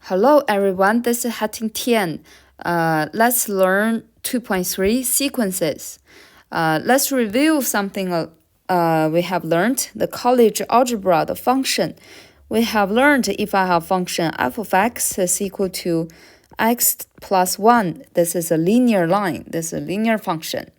Hello everyone, this is Hating Tian. Let's learn 2.3 sequences. Let's review something we have learned, the college algebra, the function. We have learned if I have function f of x is equal to x plus 1. This is a linear line. This is a linear function.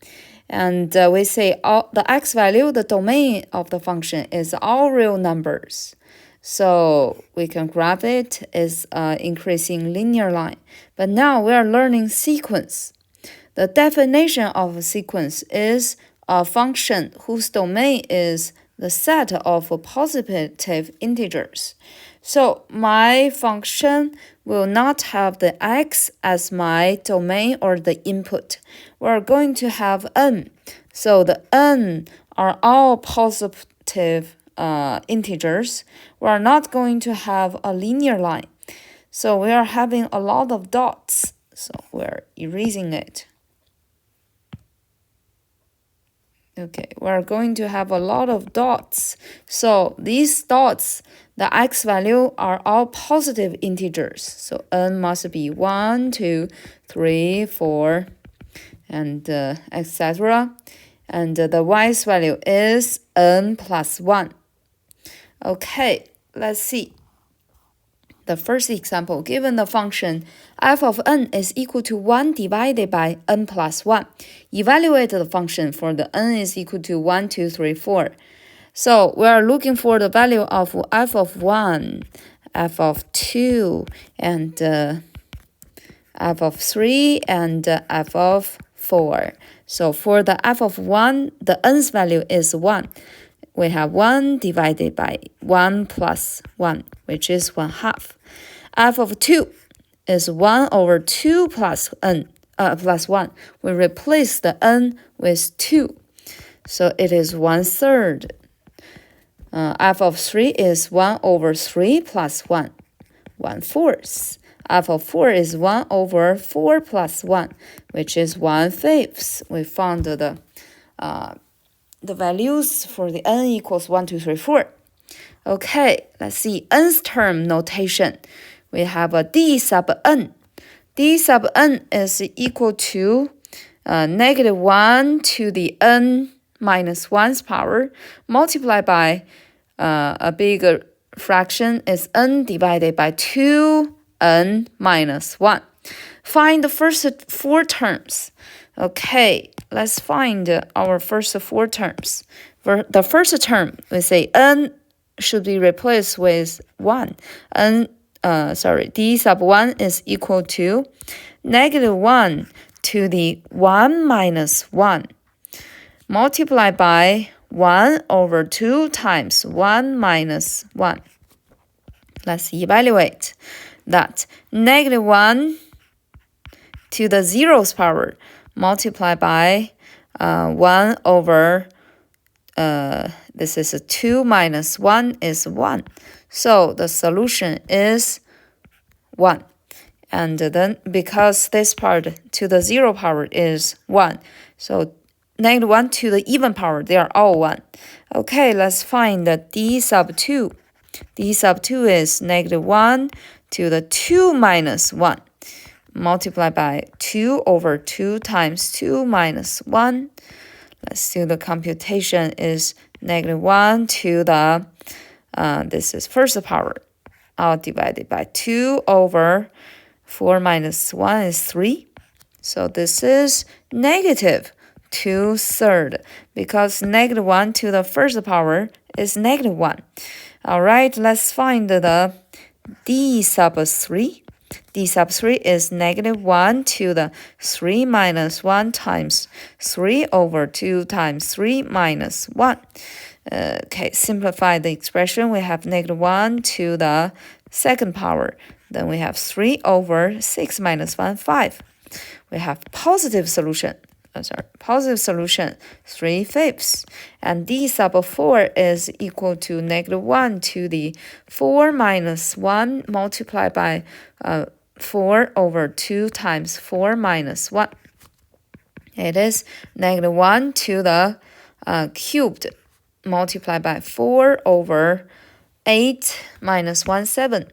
And we say the x value, the domain of the function is all real numbers. So we can graph it as increasing linear line. But now we are learning sequence. The definition of a sequence is a function whose domain is the set of positive integers. So my function will not have the x as my domain or the input. We're going to have n. So the n are all positive integers. We're not going to have a linear line. So we are having a lot of dots. So we're erasing it. Okay, we're going to have a lot of dots. So these dots, the x value are all positive integers. So n must be 1, 2, 3, 4, and etc. And the y's value is n plus 1. Okay, let's see. The first example, given the function f of n is equal to 1 divided by n plus 1. Evaluate the function for the n is equal to 1, 2, 3, 4. So we are looking for the value of f of 1, f of 2, and f of 3, and f of 4. So for the f of 1, the n's value is 1. We have 1 divided by 1 plus 1, which is 1/2. f of 2 is 1 over 2 plus n plus 1. We replace the n with 2, so it is 1/3. F of 3 is 1 over 3 plus 1, 1/4. F of 4 is 1 over 4 plus 1, which is 1/5. We found the values for the n equals 1, 2, 3, 4. Okay, let's see nth term notation. We have a d sub n. d sub n is equal to -1 to the n minus 1's power multiplied by a bigger fraction is n divided by 2n minus 1. Find the first 4 terms. Okay, let's find our first 4 terms. For the first term, we say n should be replaced with 1. D sub 1 is equal to -1 to the 1 minus 1 multiplied by 1 over 2 times 1 minus 1. Let's evaluate that. -1 to the 0's power multiplied by 1 over, this is 2 minus 1 is 1. So the solution is 1. And then because this part to the 0 power is 1, so -1 to the even power, they are all 1. Okay, let's find the d sub 2. d sub 2 is -1 to the 2 minus 1. Multiplied by 2 over 2 times 2 minus 1. Let's do the computation is -1 to the, this is first power, all divided by 2 over 4 minus 1 is 3. So this is -2/3 because -1 to the first power is -1. All right, let's find the d sub 3. d sub 3 is -1 to the 3 minus 1 times 3 over 2 times 3 minus 1. Okay, simplify the expression. We have -1 to the second power. Then we have 3 over 6 minus 1, 5. We have positive solution. Positive solution, 3/5. And d sub 4 is equal to -1 to the 4 minus 1 multiplied by 4 over 2 times 4 minus 1. It is -1 to the cubed multiplied by 4 over 8 minus 1, 7.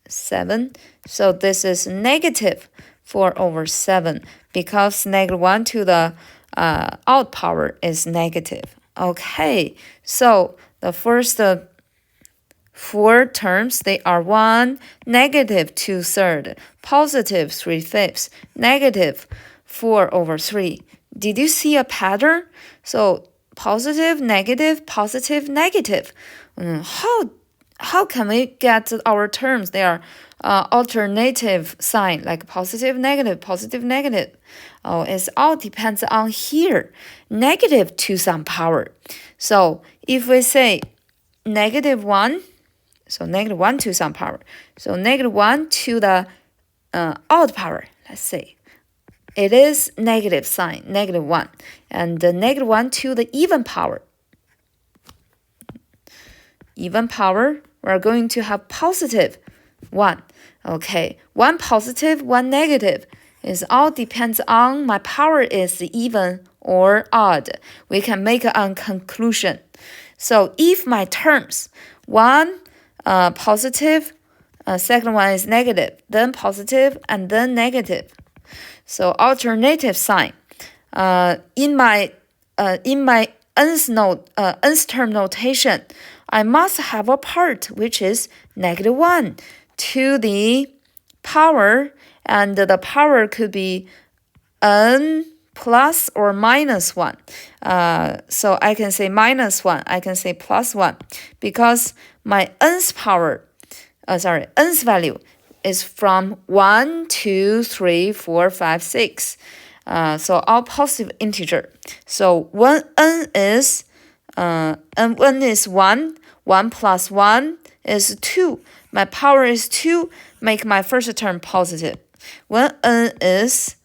7. So this is negative 4 over 7 because negative 1 to the odd power is negative. Okay, so the first 4 terms, they are 1, negative 2/3, positive 3/5, negative 4 over 3. Did you see a pattern? So positive, negative, positive, negative. How can we get our terms? They are alternative sign, like positive, negative, positive, negative. Oh, it all depends on here. Negative to some power. So if we say negative 1, so negative 1 to some power. So negative 1 to the odd power, let's say. It is negative sign, negative 1. And the negative 1 to the even power. Even power, we're going to have positive 1. Okay, 1 positive, 1 negative. It all depends on my power is even or odd. We can make a conclusion. So if my terms, 1 positive, second one is negative, then positive, and then negative. So alternative sign. In my nth term notation, I must have a part which is negative 1 to the power, and the power could be n plus or minus 1. So I can say minus 1, I can say plus 1, because my nth power, nth value is from 1, 2, 3, 4, 5, 6. So all positive integer. So when n is 1, 1 plus 1 is 2. My power is 2, make my first term positive. When n is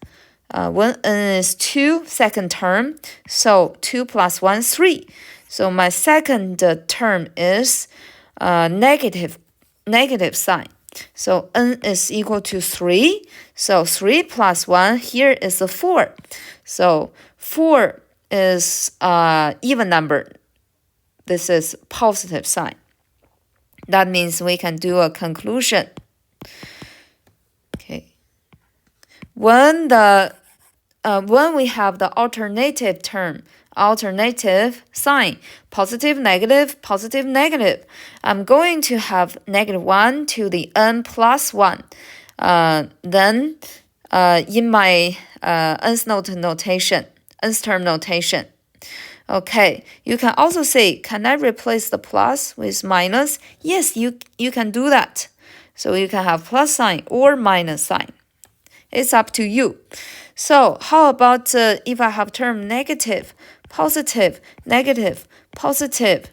2, second term, so 2 plus 1, 3. So my second term is negative sign. So n is equal to 3. So 3 plus 1 here is a 4. So 4 is even number. This is positive sign. That means we can do a conclusion. Okay. When we have the alternative term, alternative sign, positive, negative, I'm going to have negative 1 to the n plus 1. Then in my nth term notation. Okay, you can also say, can I replace the plus with minus? Yes, you can do that. So you can have plus sign or minus sign. It's up to you. So how about if I have term negative, positive, negative, positive,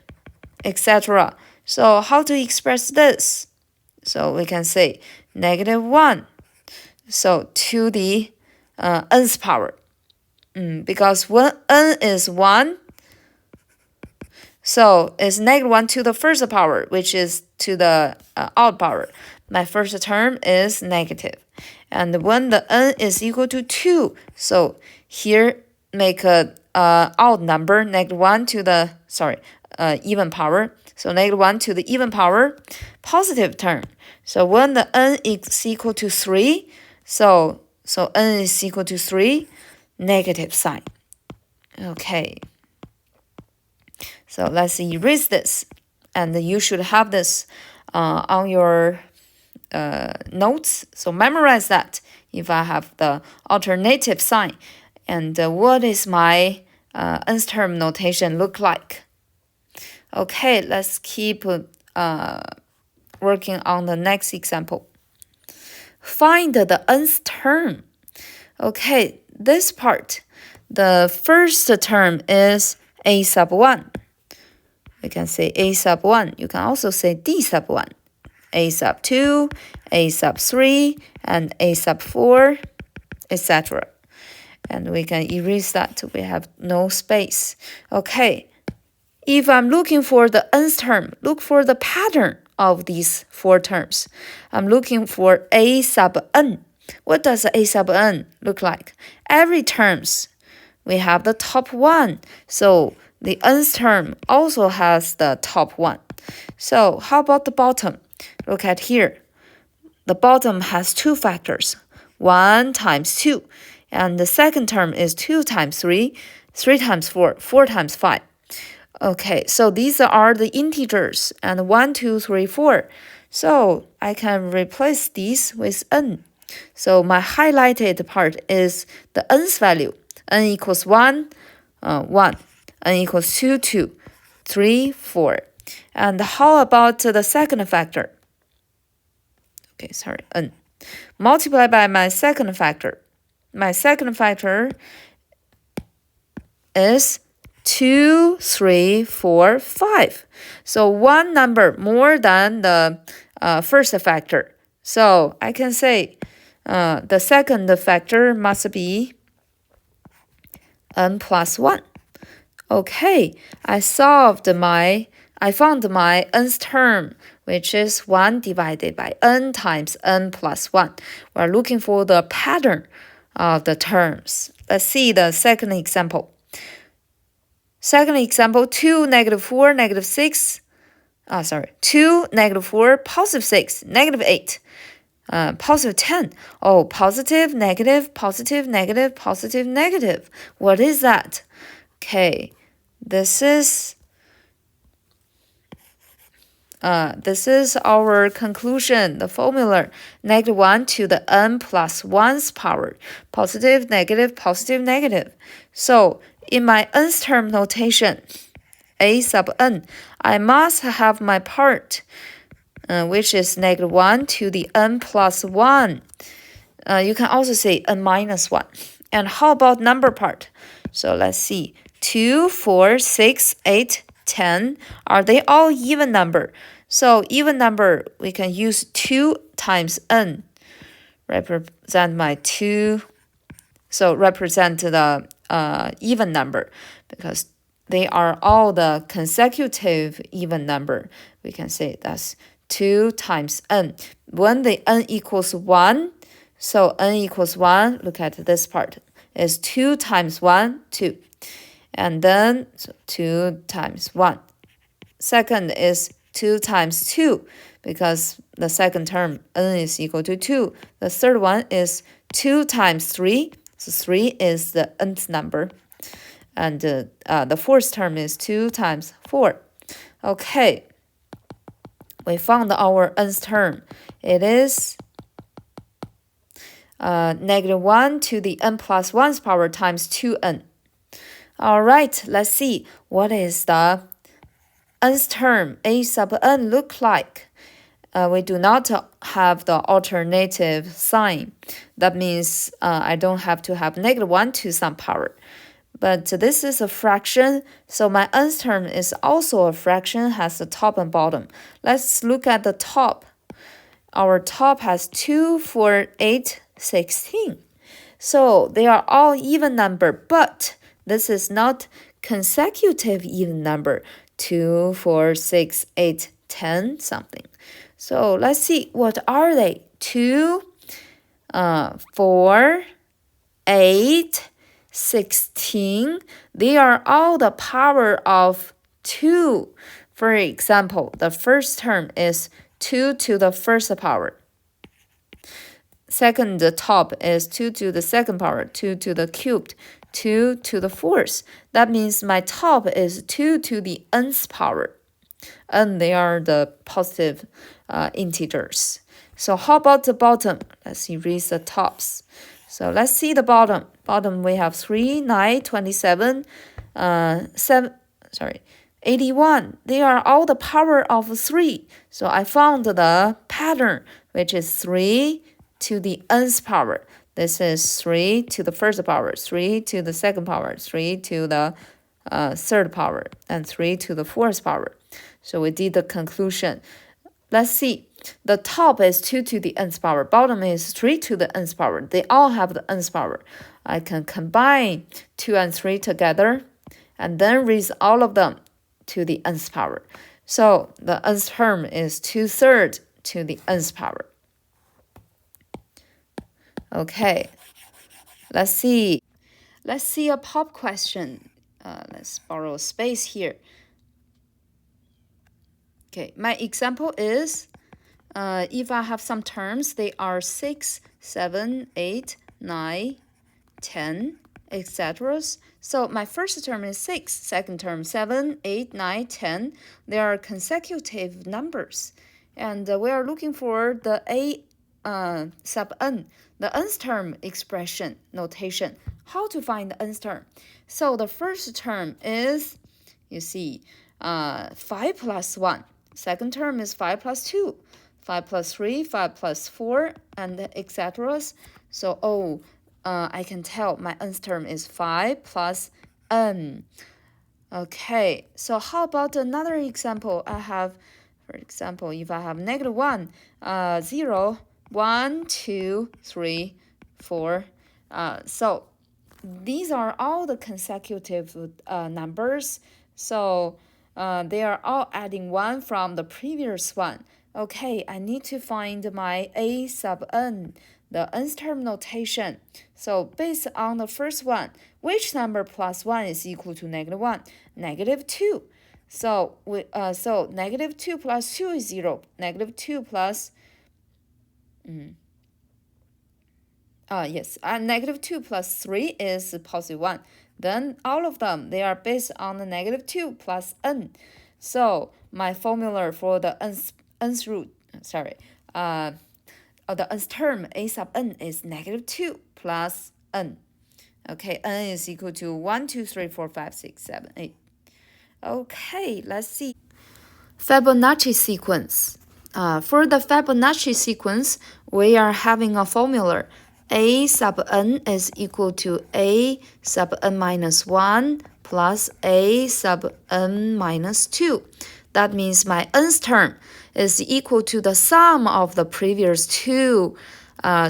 etc. So how to express this? So we can say negative 1. So to the nth power. Because when n is 1, so it's negative 1 to the first power, which is to the odd power. My first term is negative. And when the n is equal to 2, so here make a odd number, negative 1 to the, even power. So negative 1 to the even power, positive term. So when the n is equal to 3, so n is equal to 3, negative sign. Okay. So let's erase this. And you should have this on your notes. So memorize that if I have the alternative sign. And what is my nth term notation look like? Okay, let's keep working on the next example. Find the nth term. Okay, this part, the first term is a sub 1. We can say a sub 1. You can also say d sub 1. A sub 2, a sub 3, and a sub 4, etc. And we can erase that. We have no space. Okay. If I'm looking for the nth term, look for the pattern of these 4 terms. I'm looking for a sub n. What does a sub n look like? Every terms, we have the top 1. So the nth term also has the top 1. So how about the bottom? Look at here. the bottom has two factors, 1 times 2. And the second term is 2 times 3, 3 times 4, 4 times 5. Okay, so these are the integers, and 1, 2, 3, 4. So I can replace these with n. So my highlighted part is the n's value. N equals 1, 1. N equals 2, 2. 3, 4. And how about the second factor? Okay, sorry, n. Multiply by my second factor. My second factor is 2, 3, 4, 5. So one number more than the first factor. So I can say the second factor must be n plus 1. Okay, I found my nth term, which is 1 divided by n times n plus 1. We're looking for the pattern of the terms. Let's see the second example. Second example, 2, negative 4, negative 6. 2, negative 4, positive 6, negative 8. Positive 10. Oh, positive, negative, positive, negative, positive, negative. What is that? Okay, this is our conclusion, the formula, negative 1 to the n plus 1's power, positive, negative, positive, negative. So in my nth term notation, a sub n, I must have my part, which is negative 1 to the n plus 1. You can also say n minus 1. And how about number part? So let's see. 2, 4, 6, 8, 10. Are they all even number? So even number, we can use 2 times n. Represent my 2. So represent the even number, because they are all the consecutive even number. We can say that's 2 times n. When the n equals 1, so n equals 1, look at this part, is 2 times 1, 2. And then so 2 times 1. Second is 2 times 2, because the second term, n is equal to 2. The third one is 2 times 3. So 3 is the nth number. And the fourth term is 2 times 4. Okay. We found our nth term. It is negative 1 to the n plus 1's power times 2n. All right, let's see what is the nth term a sub n look like. We do not have the alternative sign. That means I don't have to have negative 1 to some power. But this is a fraction, so my nth term is also a fraction, has the top and bottom. Let's look at the top. Our top has 2, 4, 8, 16. So they are all even number, but this is not consecutive even number. 2, 4, 6, 8, 10 something. So let's see, what are they? 2, 4, 8, 16. They are all the power of 2. For example, the first term is 2 to the first power. Second, the top is 2 to the second power, 2 to the cubed, 2 to the fourth. That means my top is 2 to the nth power. And they are the positive integers. So how about the bottom? Let's erase the tops. So let's see the bottom. Bottom we have 3, 9, 27, 81. They are all the power of 3. So I found the pattern, which is 3 to the nth power. This is 3 to the first power, 3 to the second power, 3 to the third power, and 3 to the fourth power. So we did the conclusion. Let's see. The top is 2 to the nth power. Bottom is 3 to the nth power. They all have the nth power. I can combine 2 and 3 together and then raise all of them to the nth power. So the nth term is 2/3 to the nth power. Okay, let's see. Let's see a pop question. Let's borrow space here. Okay, my example is if I have some terms, they are 6, 7, 8, 9, 10, etc. So my first term is 6, second term 7, 8, 9, 10. They are consecutive numbers. And we are looking for the a sub n, the nth term expression notation. How to find the nth term? So the first term is, you see, 5 plus 1. Second term is 5 plus 2. 5 plus 3, 5 plus 4, and etc. So, I can tell my nth term is 5 plus n. Okay, so how about another example? I have, for example, if I have negative 1, 0, 1, 2, 3, 4. So these are all the consecutive numbers. So they are all adding 1 from the previous one. Okay, I need to find my a sub n, the nth term notation. So based on the first one, which number plus 1 is equal to negative 1? Negative 2. So negative 2 plus 2 is 0. Negative 2 plus negative 2 plus 3 is positive 1. Then all of them, they are based on the negative 2 plus n. So my formula for the nth root, the nth term a sub n is negative 2 plus n. Okay, n is equal to 1, 2, 3, 4, 5, 6, 7, 8. Okay, let's see. Fibonacci sequence. For the Fibonacci sequence, we are having a formula. A sub n is equal to a sub n minus 1 plus a sub n minus 2. That means my nth term is equal to the sum of the previous two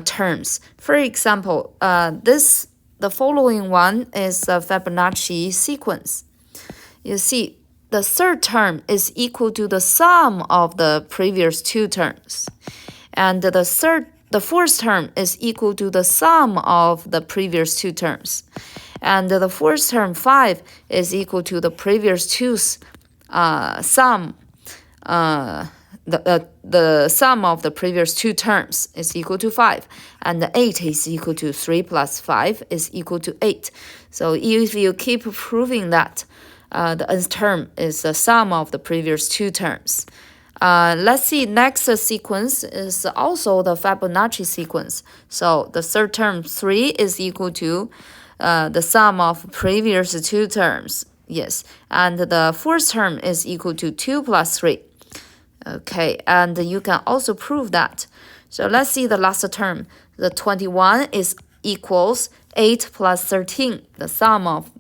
terms. For example, the following one is the Fibonacci sequence. You see, the third term is equal to the sum of the previous two terms. And the fourth term is equal to the sum of the previous two terms. And the fourth term, 5, is equal to the previous two sum. The sum of the previous two terms is equal to 5. And the 8 is equal to 3 plus 5 is equal to 8. So if you keep proving that, the nth term is the sum of the previous two terms. Let's see, next sequence is also the Fibonacci sequence. So the third term, 3, is equal to the sum of previous two terms. Yes, and the fourth term is equal to 2 plus 3. Okay, and you can also prove that. So let's see the last term. The 21 is equals 8 plus 13, the sum of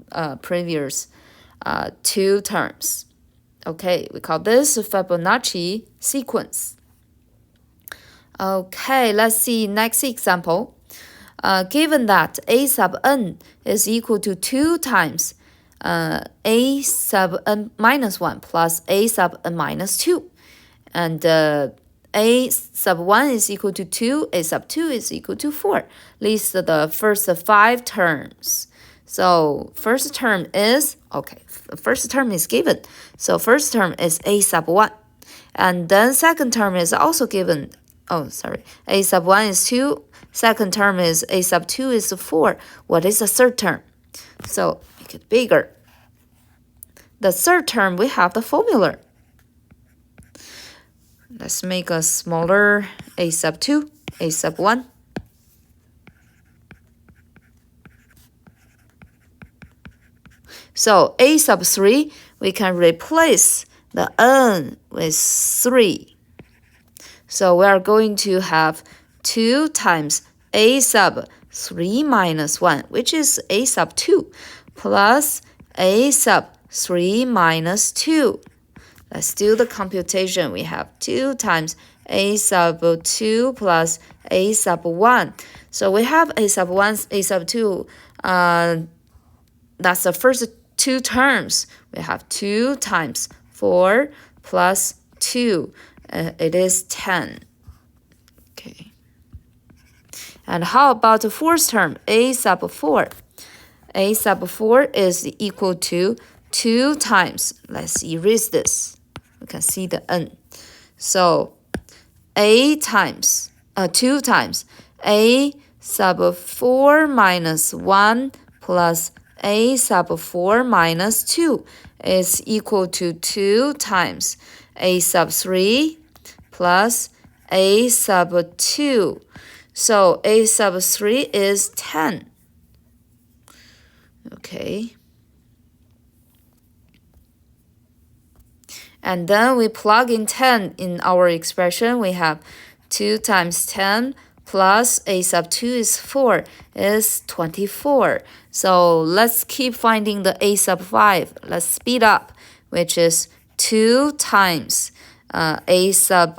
previous two terms. Okay, we call this Fibonacci sequence. Okay, let's see next example. Given that a sub n is equal to 2 times a sub n minus 1 plus a sub n minus 2, and a sub 1 is equal to 2, a sub 2 is equal to 4. List the first 5 terms. So first term is, first term is given. So first term is a sub 1. And then second term is also given. A sub 1 is 2. Second term is a sub 2 is 4. What is the third term? So make it bigger. The third term, we have the formula. Let's make a smaller a sub 2, a sub 1. So a sub 3, we can replace the n with 3. So we are going to have 2 times a sub 3 minus 1, which is a sub 2, plus a sub 3 minus 2. Let's do the computation. We have 2 times a sub 2 plus a sub 1. So we have a sub 1, a sub 2. That's the first two terms. We have 2 times 4 plus 2. It is 10. Okay. And how about the fourth term, a sub 4? A sub 4 is equal to 2 times, let's erase this. We can see the n. So 2 times a sub 4 minus 1 plus a sub 4 minus 2 is equal to 2 times a sub 3 plus a sub 2. So a sub 3 is 10. Okay. And then we plug in 10 in our expression. We have 2 times 10 plus a sub 2 is 4 is 24. So let's keep finding the a sub 5. Let's speed up, which is 2 times a sub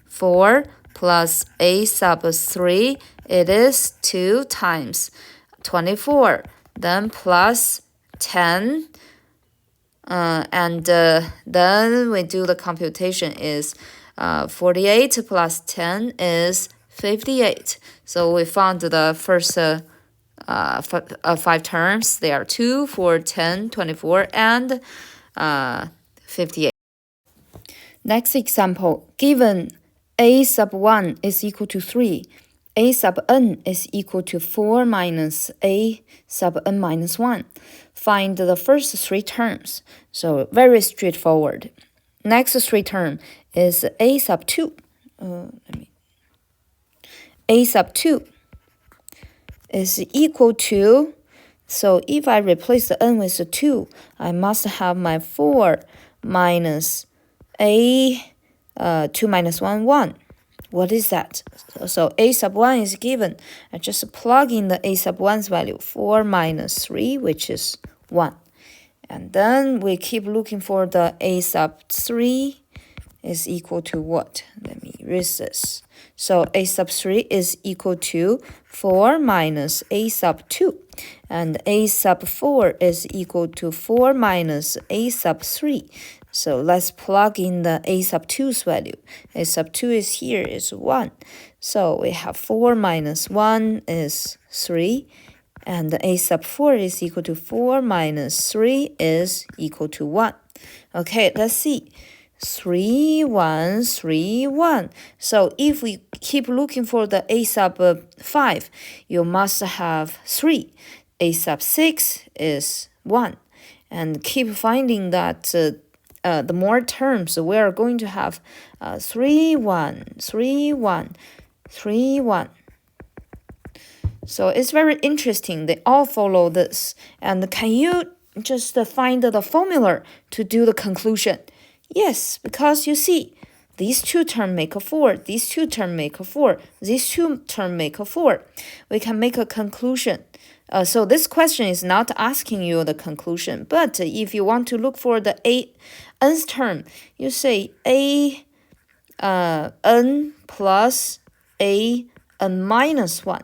4 plus a sub 3. It is 2 times 24. Then plus 10. And then we do the computation is 48 plus 10 is 58. So we found the first 5 terms. They are 2, 4, 10, 24, and 58. Next example, given a sub 1 is equal to 3, a sub n is equal to 4 minus a sub n minus 1. Find the first 3 terms. So very straightforward. Next 3 term is a sub 2. A sub 2 is equal to, so if I replace the n with the 2, I must have my 4 minus a 2 minus 1, 1. What is that? So a sub 1 is given. I just plug in the a sub 1's value, 4 minus 3, which is 1. And then we keep looking for the a sub 3 is equal to what? Let me erase this. So a sub 3 is equal to 4 minus a sub 2. And a sub 4 is equal to 4 minus a sub 3. So let's plug in the a sub 2's value. A sub 2 is here, is 1. So we have 4 minus 1 is 3. And a sub 4 is equal to 4 minus 3 is equal to 1. Okay, let's see. 3, 1, 3, 1. So if we keep looking for the a sub 5, you must have 3. A sub 6 is 1. And keep finding that the more terms, we are going to have 3, 1, 3, 1, 3, 1. So it's very interesting. They all follow this. And can you just find the formula to do the conclusion? Yes, because you see, these 2 terms make a 4, these 2 terms make a 4, these 2 terms make a 4. We can make a conclusion. So this question is not asking you the conclusion, but if you want to look for the nth term, you say n plus n minus 1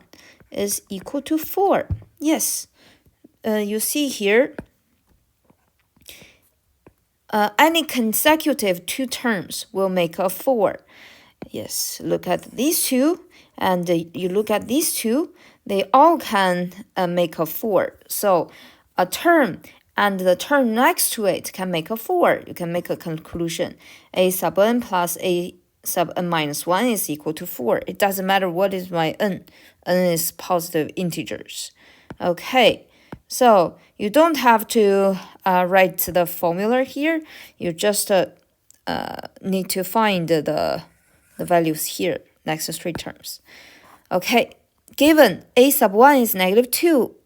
is equal to 4. Yes, you see here, any consecutive 2 terms will make a 4. Yes, look at these 2, and you look at these 2, they all can make a 4. So a term and the term next to it can make a 4. You can make a conclusion. A sub n plus a sub n minus 1 is equal to 4. It doesn't matter what is my n. N is positive integers. Okay, so you don't have to write the formula here. You just need to find the values here, next 3 terms. Okay, given a sub 1 is negative 2,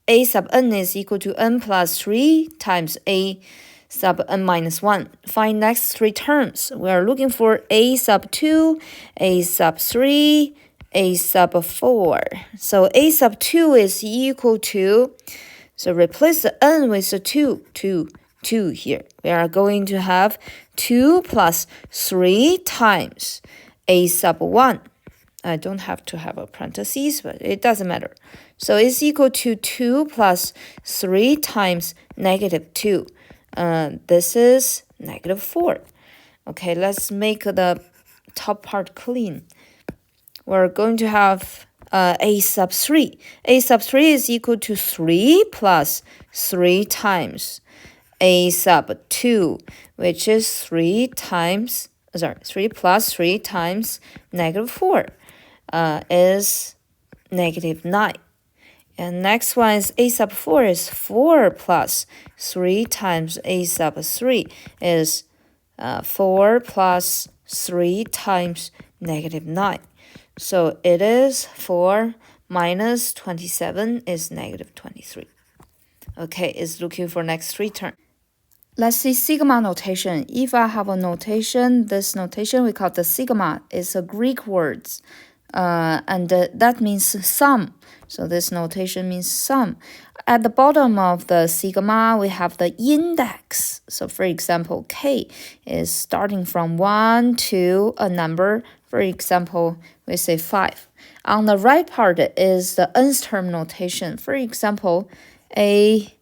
a sub n is equal to n plus 3 times a sub n minus 1. Find next 3 terms. We are looking for a sub 2, a sub 3, a sub 4. So a sub 2 is equal to, so replace the n with the 2 here. We are going to have 2 plus 3 times a sub 1. I don't have to have a parentheses, but it doesn't matter. So it's equal to 2 plus 3 times negative 2. This is negative 4. Okay, let's make the top part clean. We're going to have a sub 3. A sub 3 is equal to 3 plus 3 times a sub 2, which is 3 times 3 plus 3 times negative 4 is negative 9. And next one is a sub 4 is 4 plus 3 times a sub 3 is 4 plus 3 times negative 9. So it is 4 minus 27 is negative 23. Okay, it's looking for next 3 terms. Let's see sigma notation. If I have a notation, this notation we call the sigma. It's a Greek word, and that means sum. So this notation means sum. At the bottom of the sigma, we have the index. So for example, k is starting from 1 to a number. For example, we say 5. On the right part is the nth term notation. For example, a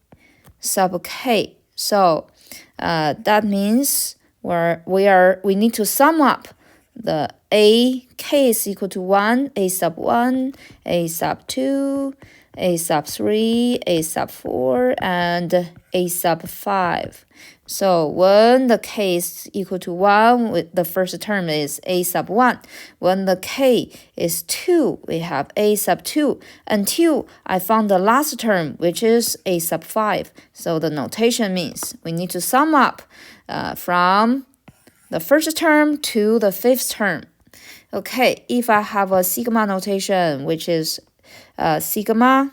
sub k. So that means we need to sum up the k is equal to 1, a sub 1, a sub 2, a sub 3, a sub 4, and a sub 5. So when the k is equal to 1, the first term is a sub 1. When the k is 2, we have a sub 2 until I found the last term, which is a sub 5. So the notation means we need to sum up from the first term to the fifth term. Okay, if I have a sigma notation, which is sigma,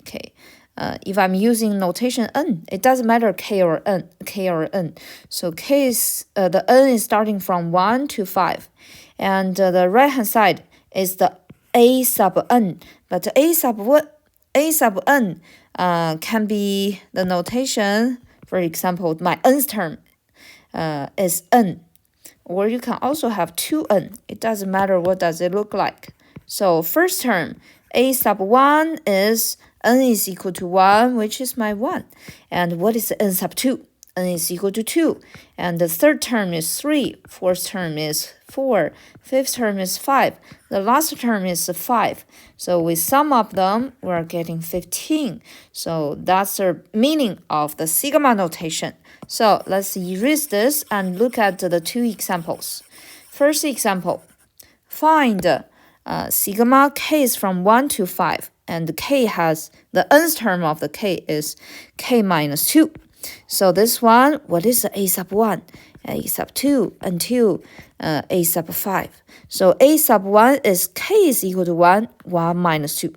okay. If I'm using notation n, it doesn't matter k or n. So k is the n is starting from 1 to 5, and the right hand side is the a sub n. But a sub n can be the notation. For example, my nth term is n, or you can also have 2n. It doesn't matter what does it look like. So first term, a sub 1 is n is equal to 1, which is my 1. And what is n sub 2? N is equal to 2. And the third term is 3. Fourth term is 4. Fifth term is 5. The last term is 5. So we sum up them, we're getting 15. So that's the meaning of the sigma notation. So let's erase this and look at the 2 examples. First example, find sigma k is from 1 to 5. And k has, the nth term of the k is k minus 2. So this one, what is the a sub 1? A sub 2 until a sub 5. So a sub 1 is k is equal to 1, 1 minus 2.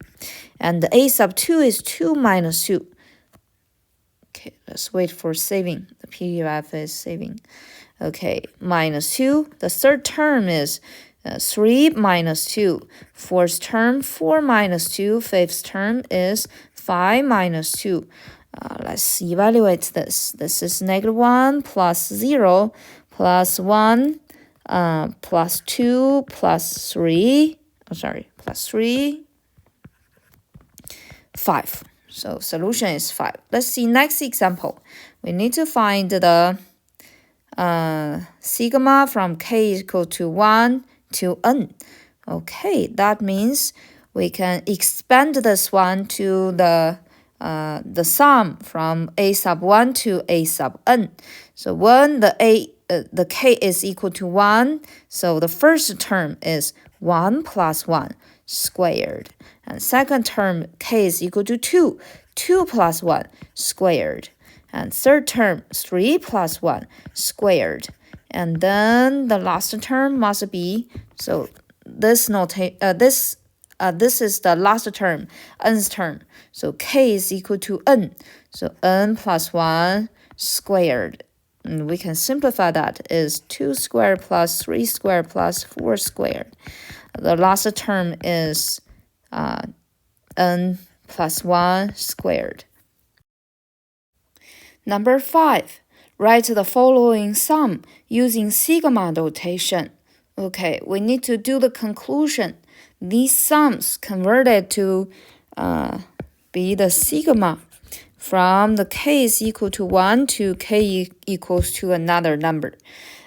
And a sub 2 is 2 minus 2. Okay, let's wait for saving. The PDF is saving. Okay, minus 2. The third term is 3 minus 2. Fourth term, 4 minus 2. Fifth term is 5 minus 2. Let's evaluate this. This is negative 1 plus 0 plus 1 plus 2 plus 3. Plus 3, 5. So solution is 5. Let's see next example. We need to find the sigma from k equal to 1 to n. Okay, that means we can expand this one to the sum from a sub 1 to a sub n. So when the k is equal to 1, so the first term is 1 plus 1 squared. And second term, k is equal to 2, 2 plus 1 squared. And third term, 3 plus 1 squared. And then the last term must be, so this is the last term, nth term. So k is equal to n. So n plus 1 squared. And we can simplify that is 2 squared plus 3 squared plus 4 squared. The last term is n plus 1 squared. Number 5. Write the following sum using sigma notation. Okay, we need to do the conclusion. These sums converted to be the sigma from the k is equal to 1 to k equals to another number.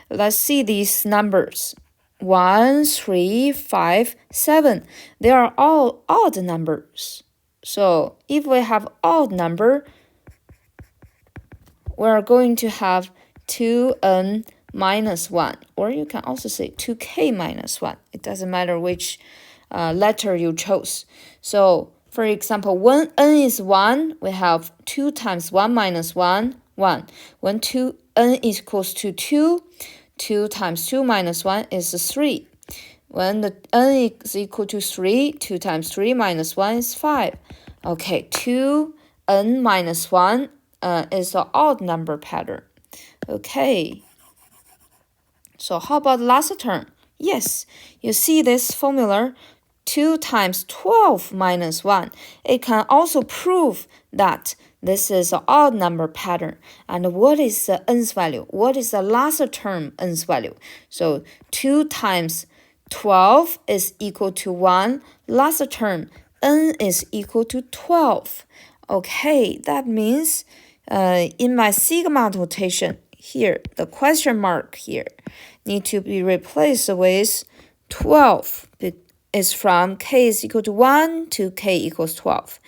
Let's see these numbers. 1, 3, 5, 7. They are all odd numbers. So if we have odd number, we're going to have 2n minus 1, or you can also say 2k minus 1. It doesn't matter which letter you chose. So, for example, when n is 1, we have 2 times 1 minus 1, 1. When n is equals to 2, 2 times 2 minus 1 is 3. When the n is equal to 3, 2 times 3 minus 1 is 5. Okay, 2n minus 1 is an odd number pattern. Okay. So how about the last term? Yes, you see this formula, 2 times 12 minus 1. It can also prove that this is an odd number pattern. And what is the nth value? What is the last term nth value? So 2 times 12 is equal to 1. Last term, n is equal to 12. Okay, that means in my sigma notation here, the question mark here need to be replaced with 12. It's from k is equal to 1 to k equals 12.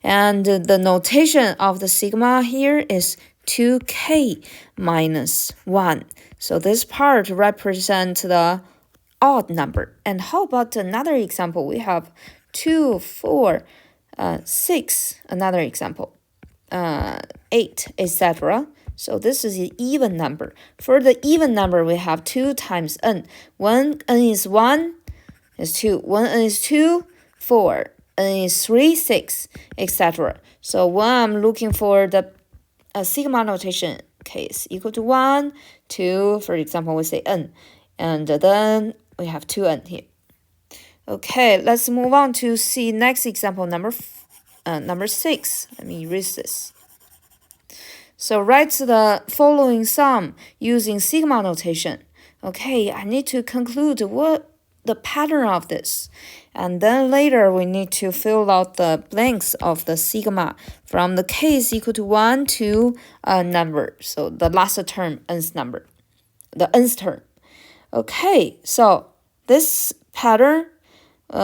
And the notation of the sigma here is 2k minus 1. So this part represents the odd number. And how about another example? We have 2, 4, 6, another example, 8, etc. So this is an even number. For the even number, we have 2 times n. When n is 1, is 2. When n is 2, 4. n is 3, 6, etc. So when I'm looking for the sigma notation, k is equal to 1, 2, for example, we say n. And then we have 2n here. Okay, let's move on to see next example, number 6. Let me erase this. So write the following sum using sigma notation. Okay, I need to conclude what the pattern of this. And then later we need to fill out the blanks of the sigma from the k is equal to 1 to a number. So the last term, nth number, the nth term. Okay, so this pattern,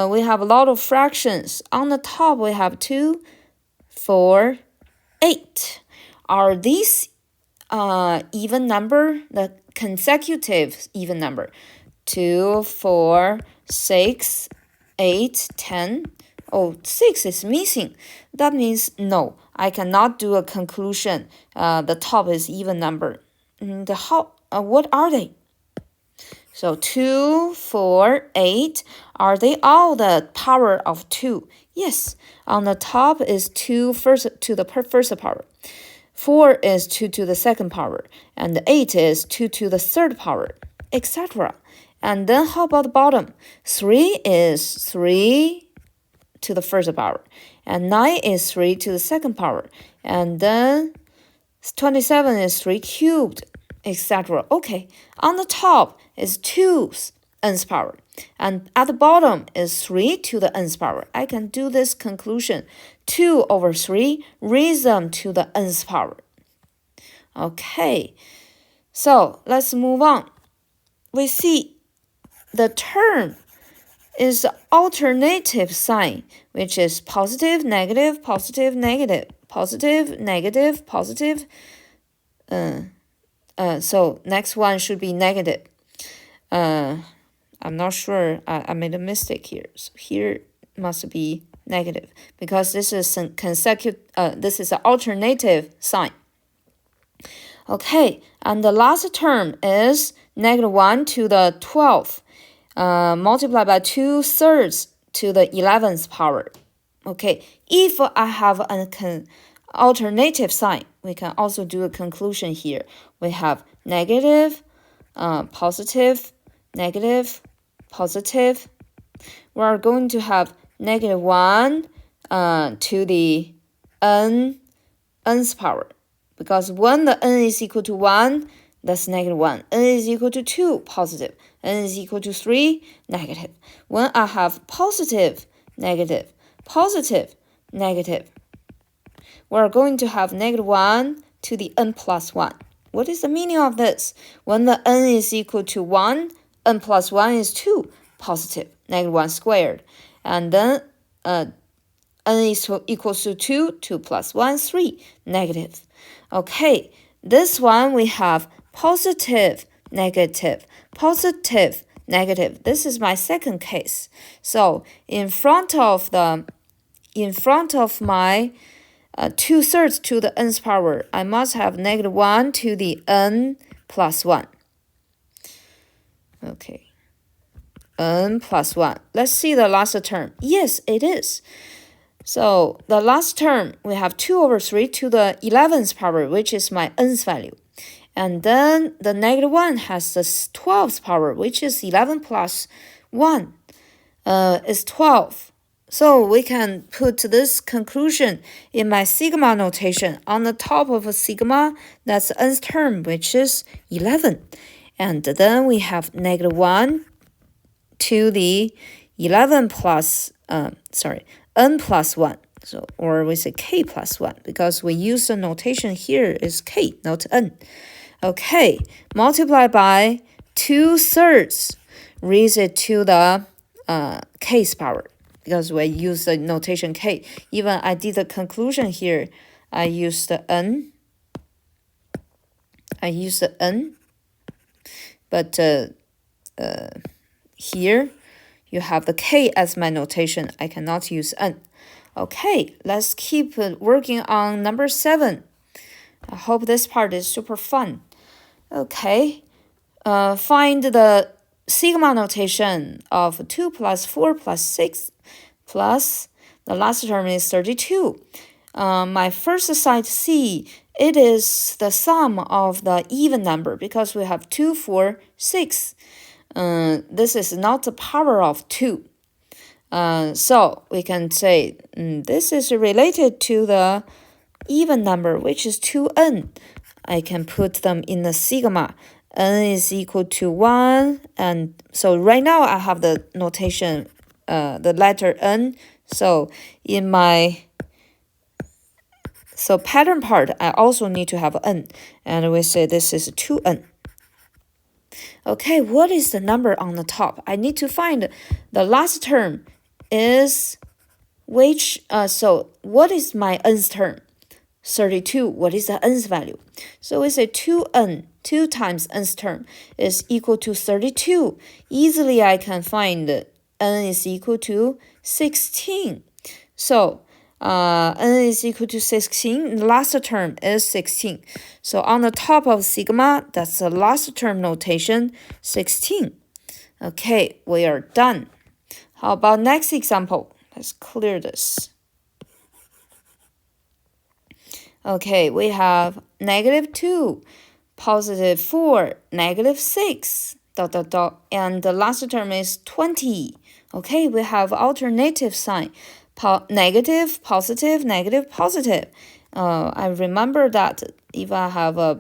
we have a lot of fractions. On the top, we have 2, 4, 8. Are these even number, the consecutive even number? 2, 4, 6, 8, 10. Oh, 6 is missing. That means no, I cannot do a conclusion. The top is even number. What are they? So 2, 4, 8, are they all the power of 2? Yes, on the top is 2 to the first power. 4 is 2 to the second power, and 8 is 2 to the third power, etc. And then how about the bottom? 3 is 3 to the first power, and 9 is 3 to the second power, and then 27 is 3 cubed, etc. Okay, on the top is 2's nth power, and at the bottom is 3 to the nth power. I can do this conclusion. 2 over 3, raise them to the nth power. Okay, so let's move on. We see the term is the alternative sign, which is positive, negative, positive, negative, positive, negative, positive. So next one should be negative. I'm not sure. I made a mistake here. So here must be negative because this is this is an alternative sign. Okay, and the last term is -1 to the 12th, multiplied by 2/3 to the 11th power. Okay, if I have an alternative sign, we can also do a conclusion here. We have negative, positive, negative, positive. We are going to have -1 to the nth power. Because when the n is equal to 1, that's -1. N is equal to 2, positive. N is equal to 3, negative. When I have positive, negative, positive, negative, we're going to have -1 to the n plus 1. What is the meaning of this? When the n is equal to 1, n plus 1 is 2, positive, -1 squared. And then n is equals to 2, 2 plus 1, 3, negative. Okay, this one we have positive negative, positive, negative. This is my second case. So in front of my 2/3 to the nth power, I must have -1 to the n plus 1. Okay, n plus 1. Let's see the last term. Yes, it is. So the last term, we have 2/3 to the 11th power, which is my nth value. And then the -1 has the 12th power, which is 11 plus 1 is 12. So we can put this conclusion in my sigma notation. On the top of a sigma, that's the nth term, which is 11. And then we have -1 to the 11 plus, n plus 1. So, or we say k plus 1, because we use the notation here is k, not n. Okay, multiply by 2/3, raise it to the k's power, because we use the notation k. Even I did the conclusion here, I used the n. But here you have the k as my notation. I cannot use n. Okay, let's keep working on number 7. I hope this part is super fun. Okay, find the sigma notation of 2 plus 4 plus 6 plus the last term is 32. My first side C, it is the sum of the even number because we have 2, 4, 6. This is not the power of 2. So we can say this is related to the even number, which is 2n. I can put them in the sigma. N is equal to 1. And so right now I have the notation, the letter n. So in my pattern part, I also need to have n. And we say this is 2n. Okay, what is the number on the top? I need to find the last term is which, so what is my nth term? 32, what is the nth value? So we say 2n, 2 times nth term is equal to 32. Easily I can find n is equal to 16. So n is equal to 16, the last term is 16. So on the top of sigma, that's the last term notation, 16. Okay, we are done. How about next example? Let's clear this. Okay, we have -2, +4, -6, ... and the last term is 20. Okay, we have alternative sign. Negative, positive, negative, positive. I remember that if I have a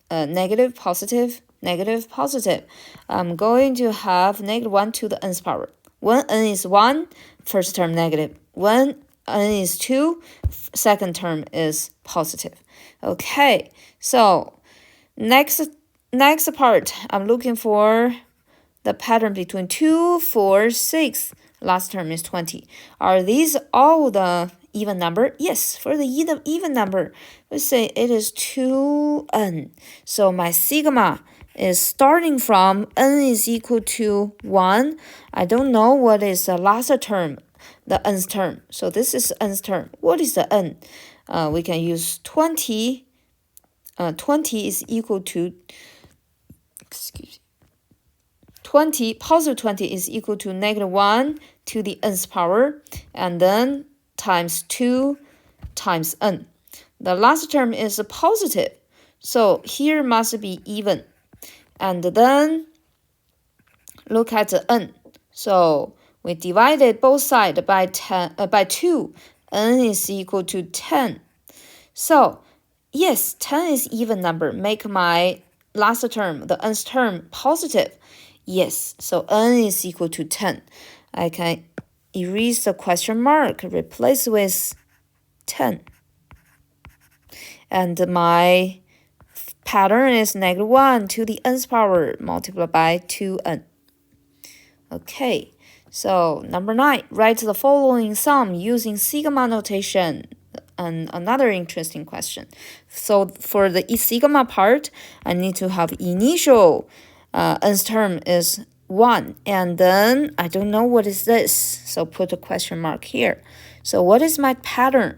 negative, positive, negative, positive, I'm going to have -1 to the nth power. When n is 1, first term negative. When n is 2, second term is positive. Okay, so next part, I'm looking for the pattern between 2, 4, 6. Last term is 20. Are these all the even number? Yes, for the even number, we say it is 2n. So my sigma is starting from n is equal to 1. I don't know what is the last term, the nth term. So this is nth term. What is the n? We can use 20. 20 is equal to, 20, positive 20 is equal to -1 to the nth power, and then times 2 times n. The last term is positive, so here must be even. And then look at the n. So we divided both sides by 2. N is equal to 10. So yes, 10 is even number. Make my last term, the nth term, positive. Yes, so n is equal to 10. I can erase the question mark, replace with 10. And my pattern is -1 to the nth power multiplied by 2n. Okay, so number 9, write the following sum using sigma notation. And another interesting question. So for the sigma part, I need to have initial nth term is 1. And then I don't know what is this, so put a question mark here. So what is my pattern?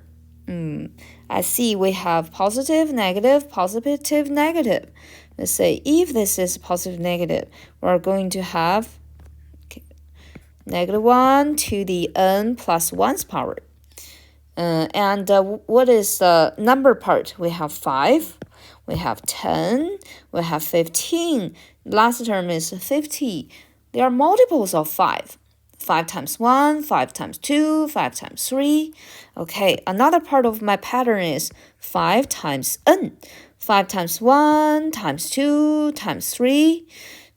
I see we have positive, negative, positive, negative. Let's say if this is positive, negative, we're going to have -1 to the n plus 1's power. And what is the number part? We have 5, we have 10, we have 15. Last term is 50. They are multiples of 5. 5 times 1, 5 times 2, 5 times 3. Okay, another part of my pattern is 5 times n. 5 times 1 times 2 times 3.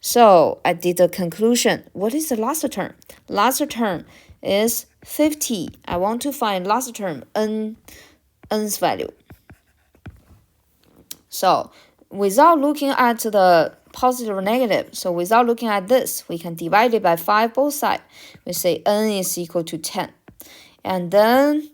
So I did the conclusion. What is the last term? Last term is 50. I want to find last term n's value. So without looking at the positive or negative, so without looking at this, we can divide it by 5 both sides. We say n is equal to 10. And then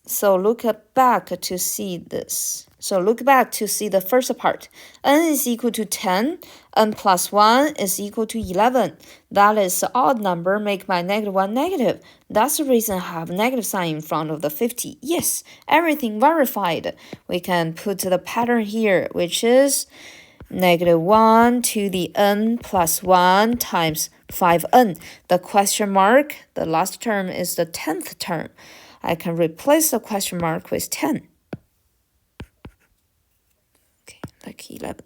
so look back to see this. So look back to see the first part. N is equal to 10. N plus 1 is equal to 11. That is the odd number, make my -1 negative. That's the reason I have negative sign in front of the 50. Yes, everything verified. We can put the pattern here, which is -1 to the n plus 1 times 5n. The question mark, the last term is the 10th term. I can replace the question mark with 10. Okay, like 11.